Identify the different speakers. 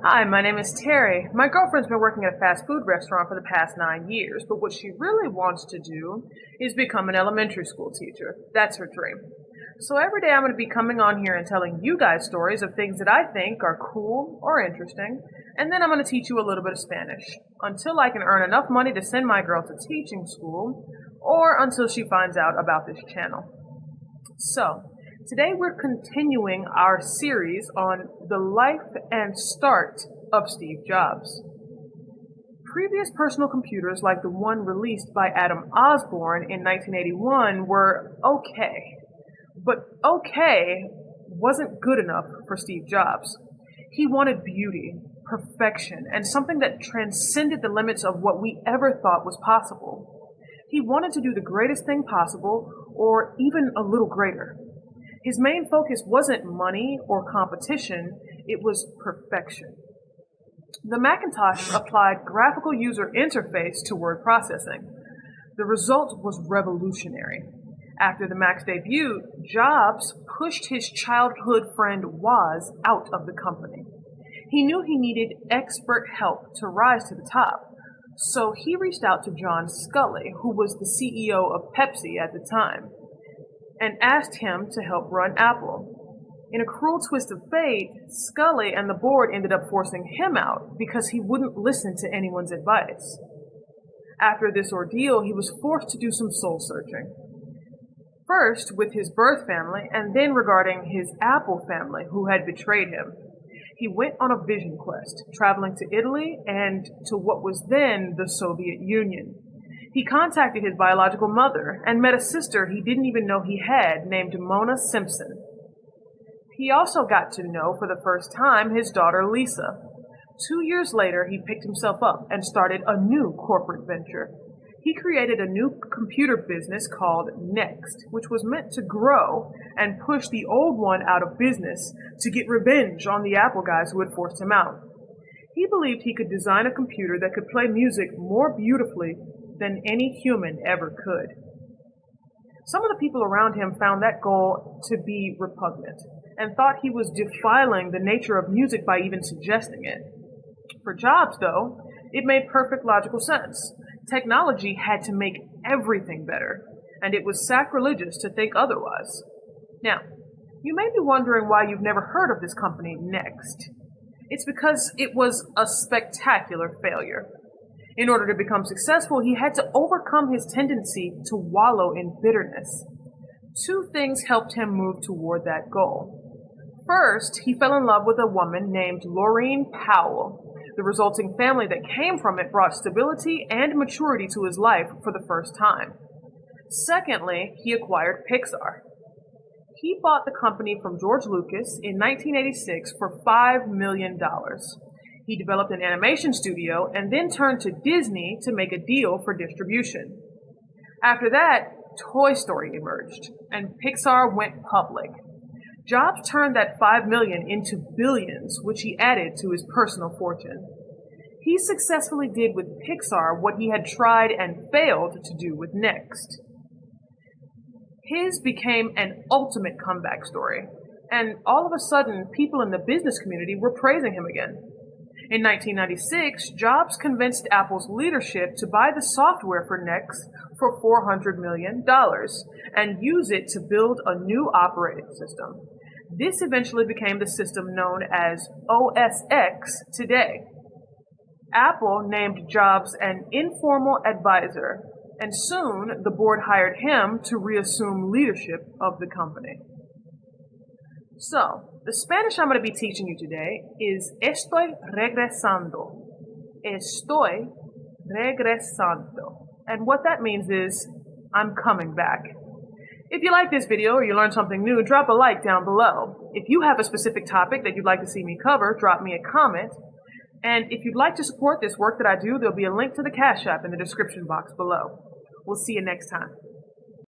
Speaker 1: Hi, my name is Terry. My girlfriend's been working at a fast food restaurant for the past 9 years, but what she really wants to do is become an elementary school teacher. That's her dream. So every day I'm going to be coming on here and telling you guys stories of things that I think are cool or interesting, and then I'm going to teach you a little bit of Spanish until I can earn enough money to send my girl to teaching school or until she finds out about this channel. So, today we're continuing our series on the life and start of Steve Jobs. Previous personal computers like the one released by Adam Osborne in 1981 were okay. But okay wasn't good enough for Steve Jobs. He wanted beauty, perfection, and something that transcended the limits of what we ever thought was possible. He wanted to do the greatest thing possible, or even a little greater. His main focus wasn't money or competition, it was perfection. The Macintosh applied graphical user interface to word processing. The result was revolutionary. After the Mac's debut, Jobs pushed his childhood friend Woz out of the company. He knew he needed expert help to rise to the top, so he reached out to John Sculley, who was the CEO of Pepsi at the time, and asked him to help run Apple. In a cruel twist of fate, Sculley and the board ended up forcing him out because he wouldn't listen to anyone's advice. After this ordeal, he was forced to do some soul searching. First with his birth family, and then regarding his Apple family who had betrayed him. He went on a vision quest, traveling to Italy and to what was then the Soviet Union. He contacted his biological mother and met a sister he didn't even know he had named Mona Simpson. He also got to know for the first time his daughter Lisa. 2 years later, he picked himself up and started a new corporate venture. He created a new computer business called Next, which was meant to grow and push the old one out of business to get revenge on the Apple guys who had forced him out. He believed he could design a computer that could play music more beautifully than any human ever could. Some of the people around him found that goal to be repugnant and thought he was defiling the nature of music by even suggesting it. For Jobs, though, it made perfect logical sense. Technology had to make everything better, and it was sacrilegious to think otherwise. Now, you may be wondering why you've never heard of this company, Next. It's because it was a spectacular failure. In order to become successful, he had to overcome his tendency to wallow in bitterness. Two things helped him move toward that goal. First, he fell in love with a woman named Laureen Powell. The resulting family that came from it brought stability and maturity to his life for the first time. Secondly, he acquired Pixar. He bought the company from George Lucas in 1986 for $5 million. He developed an animation studio and then turned to Disney to make a deal for distribution. After that, Toy Story emerged, and Pixar went public. Jobs turned that $5 million into billions, which he added to his personal fortune. He successfully did with Pixar what he had tried and failed to do with Next. His became an ultimate comeback story, and all of a sudden, people in the business community were praising him again. In 1996, Jobs convinced Apple's leadership to buy the software for Next for $400 million and use it to build a new operating system. This eventually became the system known as OS X today. Apple named Jobs an informal advisor, and soon the board hired him to reassume leadership of the company. So, the Spanish I'm going to be teaching you today is Estoy regresando. Estoy regresando. And what that means is, I'm coming back. If you like this video or you learned something new, drop a like down below. If you have a specific topic that you'd like to see me cover, drop me a comment. And if you'd like to support this work that I do, there'll be a link to the Cashapp in the description box below. We'll see you next time.